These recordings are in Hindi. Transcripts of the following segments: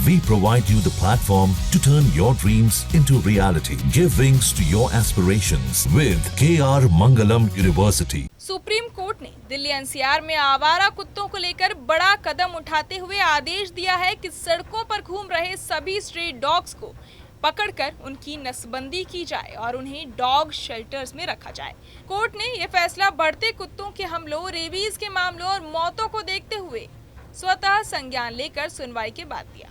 We provide you the platform to turn your dreams into reality. Give wings to your aspirations with KR Mangalam University. Supreme court ने दिल्ली एनसीआर में आवारा कुत्तों को लेकर बड़ा कदम उठाते हुए आदेश दिया है कि सड़कों पर घूम रहे सभी स्ट्रीट डॉग्स को पकड़कर उनकी नसबंदी की जाए और उन्हें डॉग शेल्टर्स में रखा जाए। कोर्ट ने यह फैसला बढ़ते कुत्तों के हमलों, रेबीज के मामलों और मौतों को देखते हुए स्वतः संज्ञान लेकर सुनवाई के बाद दिया।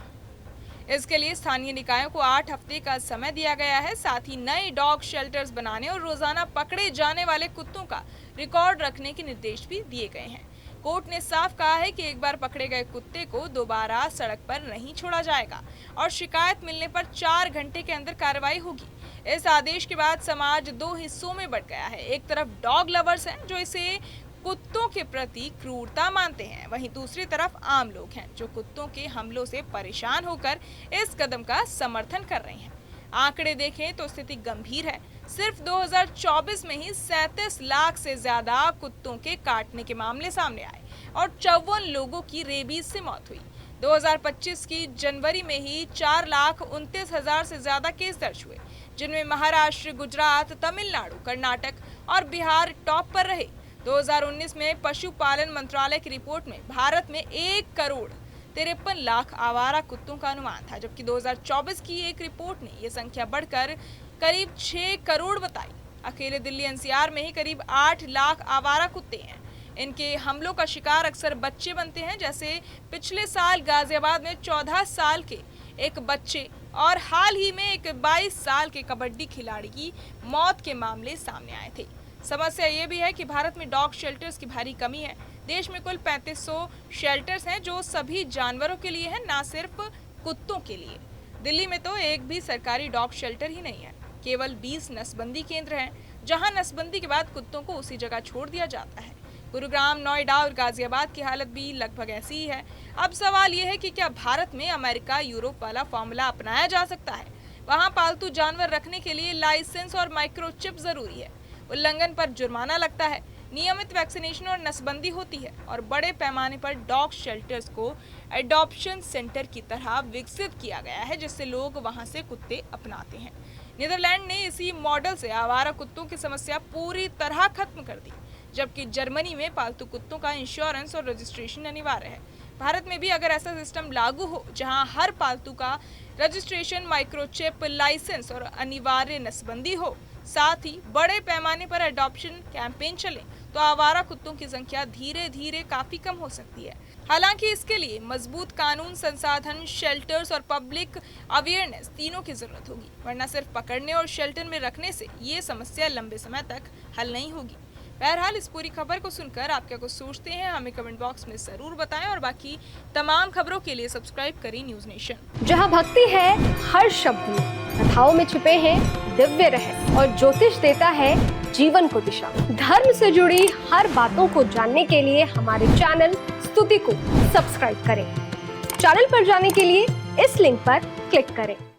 इसके लिए स्थानीय निकायों को 8 हफ्ते का समय दिया गया है। साथ ही नए डॉग शेल्टर्स बनाने और रोजाना पकड़े जाने वाले कुत्तों का रिकॉर्ड रखने के निर्देश भी दिए गए हैं। कोर्ट ने साफ कहा है कि एक बार पकड़े गए कुत्ते को दोबारा सड़क पर नहीं छोड़ा जाएगा और शिकायत मिलने पर 4 घंटे के अंदर कार्रवाई होगी। इस आदेश के बाद समाज 2 हिस्सों में बंट गया है। एक तरफ डॉग लवर्स हैं जो इसे कुत्तों के प्रति क्रूरता मानते हैं, वहीं दूसरी तरफ आम लोग हैं जो कुत्तों के हमलों से परेशान होकर इस कदम का समर्थन कर रहे हैं। आंकड़े देखें तो स्थिति गंभीर है। सिर्फ 2024 में ही 37 लाख से ज्यादा कुत्तों के काटने के मामले सामने आए और 54 लोगों की रेबीज से मौत हुई। 2025 की जनवरी में ही 4,29,000 से ज्यादा केस दर्ज हुए, जिनमें महाराष्ट्र, गुजरात, तमिलनाडु, कर्नाटक और बिहार टॉप पर रहे। 2019 में पशुपालन मंत्रालय की रिपोर्ट में भारत में 1,53,00,000 आवारा कुत्तों का अनुमान था, जबकि 2024 की एक रिपोर्ट ने यह संख्या बढ़कर करीब 6 करोड़ बताई। अकेले दिल्ली एनसीआर में ही करीब 8 लाख आवारा कुत्ते हैं। इनके हमलों का शिकार अक्सर बच्चे बनते हैं, जैसे पिछले साल गाजियाबाद में 14 साल के एक बच्चे और हाल ही में एक 22 साल के कबड्डी खिलाड़ी की मौत के मामले सामने आए थे। समस्या ये भी है कि भारत में डॉग शेल्टर्स की भारी कमी है। देश में कुल 3500 शेल्टर्स हैं जो सभी जानवरों के लिए हैं, ना सिर्फ कुत्तों के लिए। दिल्ली में तो एक भी सरकारी डॉग शेल्टर ही नहीं है। केवल 20 नसबंदी केंद्र हैं, जहां नसबंदी के बाद कुत्तों को उसी जगह छोड़ दिया जाता है। गुरुग्राम, नोएडा और गाजियाबाद की हालत भी लगभग ऐसी ही है। अब सवाल ये है कि क्या भारत में अमेरिका, यूरोप वाला फॉर्मूला अपनाया जा सकता है? वहाँ पालतू जानवर रखने के लिए लाइसेंस और माइक्रोचिप जरूरी है। उल्लंघन पर जुर्माना लगता है, नियमित वैक्सीनेशन और नसबंदी होती है और बड़े पैमाने पर डॉग शेल्टर्स को एडॉप्शन सेंटर की तरह विकसित किया गया है, जिससे लोग वहां से कुत्ते अपनाते हैं। नीदरलैंड ने इसी मॉडल से आवारा कुत्तों की समस्या पूरी तरह खत्म कर दी, जबकि जर्मनी में पालतू कुत्तों का इंश्योरेंस और रजिस्ट्रेशन अनिवार्य है। भारत में भी अगर ऐसा सिस्टम लागू हो जहां हर पालतू का रजिस्ट्रेशन, माइक्रोचिप, लाइसेंस और अनिवार्य नसबंदी हो, साथ ही बड़े पैमाने पर अडॉप्शन कैंपेन चले, तो आवारा कुत्तों की संख्या धीरे धीरे काफी कम हो सकती है। हालांकि इसके लिए मजबूत कानून, संसाधन, शेल्टर्स और पब्लिक अवेयरनेस तीनों की जरूरत होगी, वरना सिर्फ पकड़ने और शेल्टर में रखने से ये समस्या लंबे समय तक हल नहीं होगी। बहरहाल इस पूरी खबर को सुनकर आप क्या कुछ सोचते हैं, हमें कमेंट बॉक्स में जरूर बताएं और बाकी तमाम खबरों के लिए सब्सक्राइब करें न्यूज नेशन। जहां भक्ति है हर शब्द में, कथाओं में छुपे हैं दिव्य रहस्य और ज्योतिष देता है जीवन को दिशा। धर्म से जुड़ी हर बातों को जानने के लिए हमारे चैनल स्तुति को सब्सक्राइब करें। चैनल पर जाने के लिए इस लिंक पर क्लिक करें।